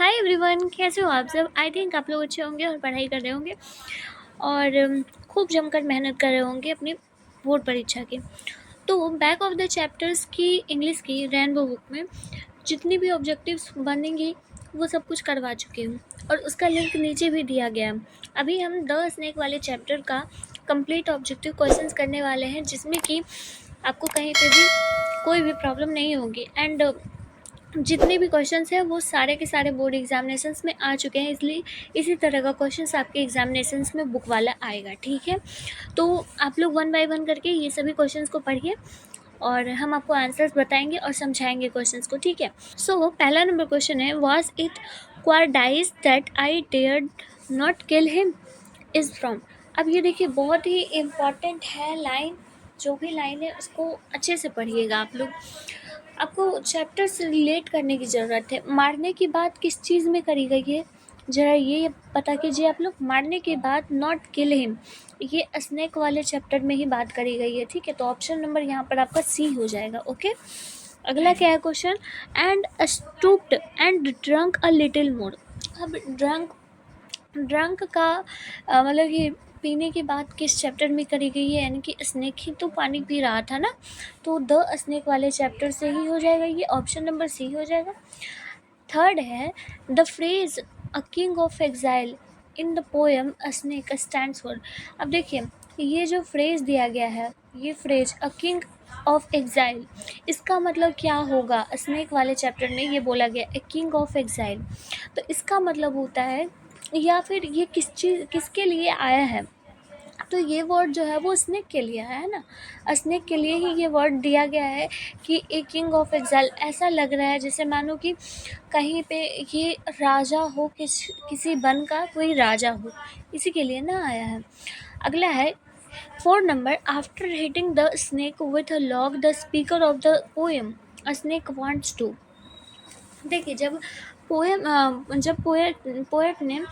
Hi everyone, कैसे हो आप सब। आई थिंक आप लोग अच्छे होंगे और पढ़ाई कर रहे होंगे और खूब जमकर मेहनत कर रहे होंगे अपनी बोर्ड परीक्षा की। तो बैक ऑफ द चैप्टर्स की इंग्लिश की रेनबो बुक में जितनी भी ऑब्जेक्टिव्स बनेंगी वो सब कुछ करवा चुकी हूँ और उसका लिंक नीचे भी दिया गया है। अभी हम द स्नेक वाले चैप्टर का कंप्लीट ऑब्जेक्टिव क्वेश्चंस करने वाले हैं, जिसमें कि आपको कहीं पे भी कोई भी प्रॉब्लम नहीं होगी। एंड जितने भी क्वेश्चंस हैं वो सारे के सारे बोर्ड एग्जामिनेशंस में आ चुके हैं, इसलिए इसी तरह का क्वेश्चंस आपके एग्जामिनेशंस में बुक वाला आएगा। ठीक है, तो आप लोग वन बाय वन करके ये सभी क्वेश्चंस को पढ़िए और हम आपको आंसर्स बताएंगे और समझाएंगे क्वेश्चंस को। ठीक है, सो पहला नंबर क्वेश्चन है, was it cowardice that I dared not kill him is from. अब ये देखिए, बहुत ही इम्पॉर्टेंट है लाइन। जो भी लाइन है उसको अच्छे से पढ़िएगा आप लोग। आपको चैप्टर से रिलेट करने की ज़रूरत है। मारने की बात किस चीज़ में करी गई है, ज़रा ये पता कीजिए आप लोग। मारने के बाद नॉट किल हिम, ये स्नेक वाले चैप्टर में ही बात करी गई है। ठीक है, तो ऑप्शन नंबर यहाँ पर आपका सी हो जाएगा। ओके, अगला क्या है question, and stooped and drunk a little more. अब ड्रंक का मतलब कि पीने की बात किस चैप्टर में करी गई है, यानी कि स्नेक ही तो पानी पी रहा था ना, तो द स्नेक वाले चैप्टर से ही हो जाएगा, ये ऑप्शन नंबर सी हो जाएगा। थर्ड है, the phrase a king of exile in the poem a snake stands for. अब देखिए, ये जो फ्रेज दिया गया है, ये phrase a king of exile, इसका मतलब क्या होगा। स्नेक वाले चैप्टर में ये बोला गया ए किंग ऑफ एग्जाइल, तो इसका मतलब होता है, या फिर ये किसके लिए आया है, तो ये वर्ड जो है वो स्नेक के लिए है ना। स्नेक के लिए ही ये वर्ड दिया गया है कि ए किंग ऑफ एग्जाइल। ऐसा लग रहा है जैसे मानो कि कहीं पे ये राजा हो, किसी वन का कोई राजा हो, इसी के लिए ना आया है। अगला है 4 number, after hitting the snake with a log the speaker of the poem a snake wants to. देखिए, जब पोएट ने,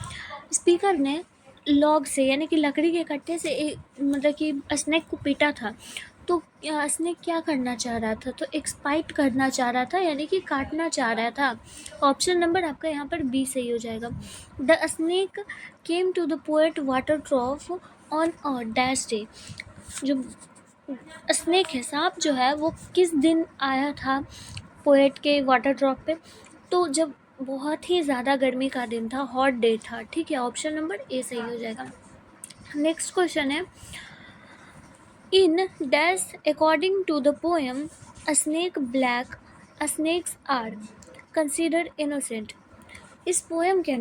स्पीकर ने लॉग से यानी कि लकड़ी के कट्टे से मतलब कि स्नेक को पीटा था, तो स्नेक क्या करना चाह रहा था, तो एक्सपाइट करना चाह रहा था, यानी कि काटना चाह रहा था। ऑप्शन नंबर आपका यहाँ पर बी सही हो जाएगा। The snake came to the poet water trough on a dash day. जो स्नेक है, सांप जो है, वो किस दिन आया था पोएट के वाटर ड्रॉप पे, तो जब बहुत ही ज़्यादा गर्मी का दिन था, हॉट डे था। ठीक है, ऑप्शन नंबर ए सही हो जाएगा। नेक्स्ट क्वेश्चन है, in dash according to the poem a snake black a snakes are consider innocent. इस पोएम के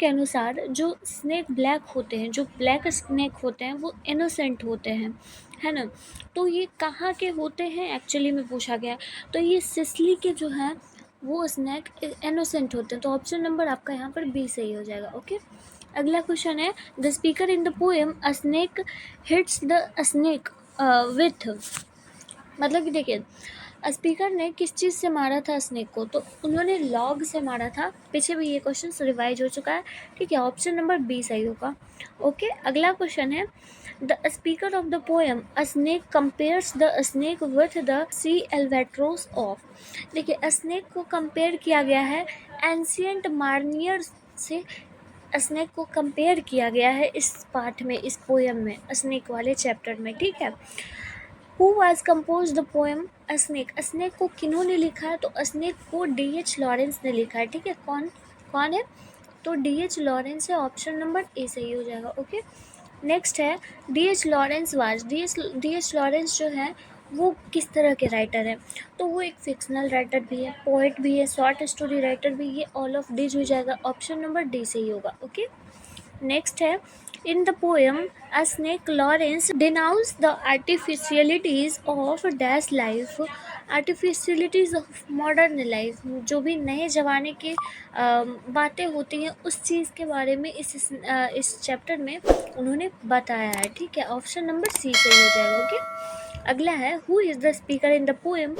अनुसार जो स्नेक ब्लैक होते हैं, जो ब्लैक स्नेक होते हैं, वो इनोसेंट होते हैं, है ना। तो ये कहाँ के होते हैं एक्चुअली में पूछा गया, तो ये सिसली के जो हैं वो स्नेक इनोसेंट होते हैं, तो ऑप्शन नंबर आपका यहाँ पर बी सही हो जाएगा। ओके, अगला क्वेश्चन है, the speaker in the poem a snake hits the snake with. मतलब कि देखिए, स्पीकर ने किस चीज़ से मारा था स्नेक को, तो उन्होंने लॉग से मारा था। पीछे भी ये क्वेश्चन रिवाइज हो चुका है। ठीक है, ऑप्शन नंबर बी सही होगा। ओके, अगला क्वेश्चन है, the speaker of the poem a snake compares the snake with the sea albatross of. देखिए, स्नेक को कंपेयर किया गया है एंशियंट मार्नियर से, स्नेक को कंपेयर किया गया है इस पार्ट में, इस पोएम में, स्नेक वाले चैप्टर में। ठीक है, who was compose the poem a snake. Snake को किन्होंने लिखा है, तो स्नेक को डी.एच. लॉरेंस ने लिखा है। ठीक है, कौन कौन है, तो डी.एच. लॉरेंस है, ऑप्शन नंबर ए सही हो जाएगा। ओके, नेक्स्ट है, D.H.. Lawrence was, D.H.. Lawrence जो है वो किस तरह के राइटर हैं, तो वो एक फिक्शनल राइटर भी है, पोएट भी है, शॉर्ट स्टोरी राइटर भी है, ऑल ऑफ दिस हो जाएगा, ऑप्शन नंबर डी सही होगा। ओके, नेक्स्ट है, in the poem a snake Lawrence denounces the artificialities of dash life, artificialities of modern life. जो भी नए ज़माने की बातें होती हैं उस चीज़ के बारे में इस चैप्टर में उन्होंने बताया है। ठीक है, ऑप्शन नंबर सी सही हो जाएगा। ओके, अगला है, who is the speaker in the poem.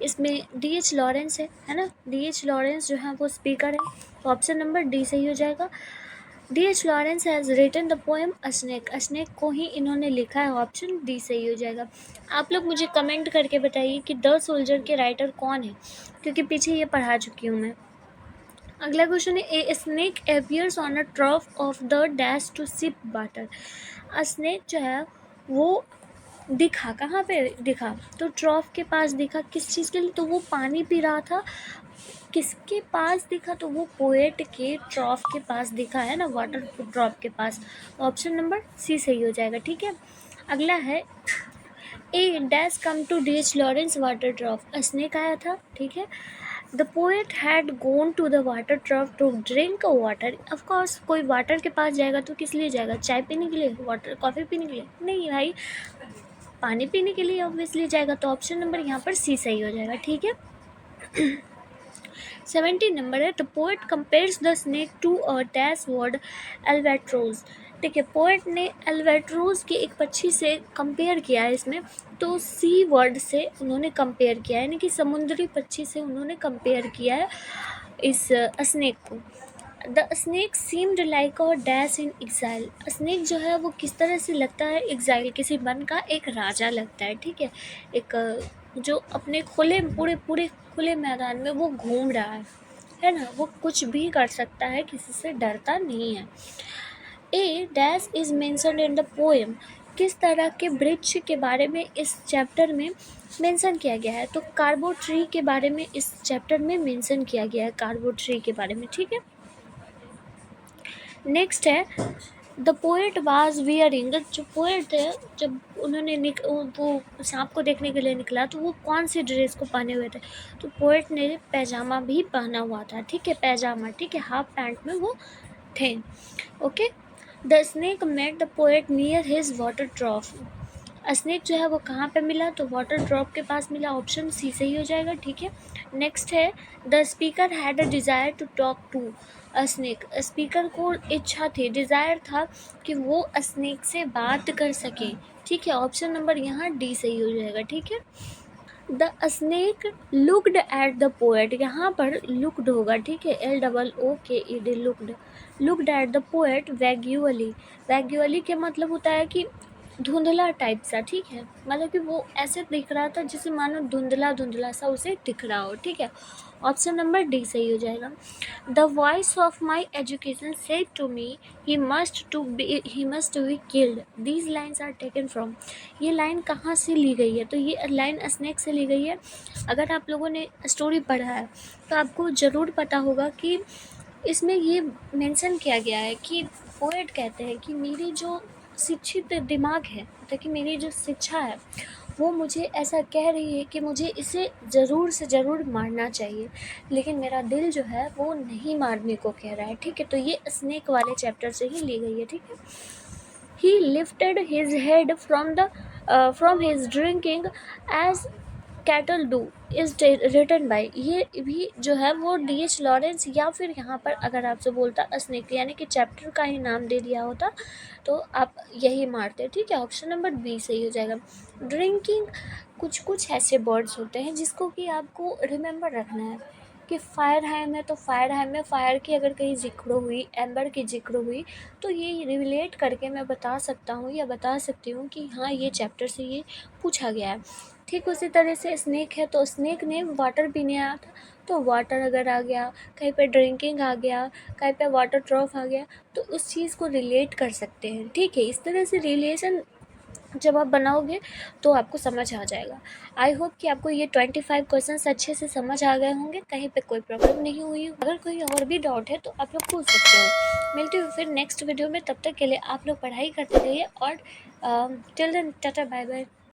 इसमें डी.एच. लॉरेंस है ना, डी.एच. लॉरेंस जो है वो स्पीकर है, तो ऑप्शन नंबर डी सही हो जाएगा। D H. Lawrence has written the poem a snake, snake को ही इन्होंने लिखा है, ऑप्शन डी सही हो जाएगा। आप लोग मुझे कमेंट करके बताइए कि द सोल्जर के राइटर कौन है, क्योंकि पीछे ये पढ़ा चुकी हूँ मैं। अगला क्वेश्चन है, a snake appears on a trough of the dash to sip water. Snake जो है वो दिखा कहाँ पे दिखा, तो ट्रॉफ के पास दिखा। किस चीज़ के लिए, तो वो पानी पी रहा था। किसके पास दिखा, तो वो पोएट के ट्रॉफ के पास दिखा है ना, वाटर ड्रॉप के पास। ऑप्शन नंबर सी सही हो जाएगा। ठीक है, अगला है, a dash come to DH Lawrence water drop. Snake आया था। ठीक है, the poet had gone to the water trough to drink water. Of course कोई वाटर के पास जाएगा तो किस लिए जाएगा, चाय पीने के लिए, वाटर कॉफ़ी पीने के लिए? नहीं भाई, पानी पीने के लिए ऑब्वियसली जाएगा। तो ऑप्शन नंबर यहाँ पर सी सही हो जाएगा। ठीक है, 17 नंबर है, the poet compares the snake to a dash word albatross. ठीक है, पोएट ने एल्वेट्रोज के एक पक्षी से कंपेयर किया है इसमें, तो सी वर्ड से उन्होंने कंपेयर किया है, यानी कि समुद्री पक्षी से उन्होंने कंपेयर किया है इस स्नेक को। The snake seemed like a dash in exile. Snake जो है वो किस तरह से लगता है, एग्जाइल, किसी वन का एक राजा लगता है। ठीक है, एक जो अपने खुले पूरे पूरे खुले मैदान में वो घूम रहा है ना, वो कुछ भी कर सकता है, किसी से डरता नहीं है। A dash is mentioned in the poem. किस तरह के वृक्ष के बारे में इस चैप्टर में मेंशन किया गया है, तो कार्बो ट्री के बारे में इस चैप्टर में मेंशन किया गया है, कार्बो ट्री के बारे में। ठीक है, नेक्स्ट है, द पोएट वाज वियरिंग। जो पोएट है, जब उन्होंने वो सांप को देखने के लिए निकला तो वो कौन सी ड्रेस को पहने हुए थे, तो पोएट ने पैजामा भी पहना हुआ था। ठीक है, पैजामा, ठीक है, हाफ पैंट में वो थे। Okay, the snake met the poet near his water trough. Snake जो है वो कहाँ पे मिला, तो वाटर ड्रॉप के पास मिला। ऑप्शन सी सही हो जाएगा। ठीक है, नेक्स्ट है, the speaker had a desire to talk to a snake. Speaker को इच्छा थी, डिज़ायर था कि वो स्नेक से बात कर सके। ठीक है, ऑप्शन नंबर यहाँ डी सही हो जाएगा। ठीक है, the snake looked at the poet. यहाँ पर लुक्ड होगा। ठीक है, LOOKED, looked at the poet vaguely. Vaguely के मतलब होता है कि धुंधला टाइप सा। ठीक है, मतलब कि वो ऐसे दिख रहा था जिसे मानो धुंधला धुंधला सा उसे दिख रहा हो। ठीक है, ऑप्शन नंबर डी सही हो जाएगा। The voice of my education said to me he must be killed. These lines are taken from. ये लाइन कहाँ से ली गई है, तो ये लाइन स्नेक से ली गई है। अगर आप लोगों ने स्टोरी पढ़ा है तो आपको ज़रूर पता होगा कि इसमें ये मेंशन किया गया है कि पोएट कहते हैं कि मेरी जो शिक्षित दिमाग है, मतलब कि मेरी जो शिक्षा है वो मुझे ऐसा कह रही है कि मुझे इसे ज़रूर से ज़रूर मारना चाहिए, लेकिन मेरा दिल जो है वो नहीं मारने को कह रहा है। ठीक है, तो ये स्नेक वाले चैप्टर से ही ली गई है। ठीक है, he lifted his head from his drinking as cattle do is written by. ये भी जो है वो DH लॉरेंस, या फिर यहाँ पर अगर आपसे बोलता स्नेक, यानी कि चैप्टर का ही नाम दे दिया होता तो आप यही मारते। ठीक है, ऑप्शन नंबर बी सही हो जाएगा। ड्रिंकिंग, कुछ कुछ ऐसे वर्ड्स होते हैं जिसको कि आपको रिमेंबर रखना है कि फायर हैम है तो फायर हैम में फायर की अगर कहीं जिक्र हुई, एम्बर की जिक्र हुई, तो ये रिलेट करके मैं बता सकता हूँ या बता सकती हूँ कि हाँ ये चैप्टर से ये पूछा गया है। ठीक उसी तरह से स्नेक है, तो स्नेक ने वाटर पीने आया था, तो वाटर अगर आ गया, कहीं पे ड्रिंकिंग आ गया, कहीं पे वाटर ट्रॉफ आ गया, तो उस चीज़ को रिलेट कर सकते हैं। ठीक है, इस तरह से रिलेशन जब आप बनाओगे तो आपको समझ आ जाएगा। आई होप कि आपको ये 25 क्वेश्चंस अच्छे से समझ आ गए होंगे, कहीं पे कोई प्रॉब्लम नहीं हुई। अगर कोई और भी डाउट है तो आप लोग पूछ सकते हो। मिलती हूँ फिर नेक्स्ट वीडियो में, तब तक के लिए आप लोग पढ़ाई करते रहिए और till then tata bye bye.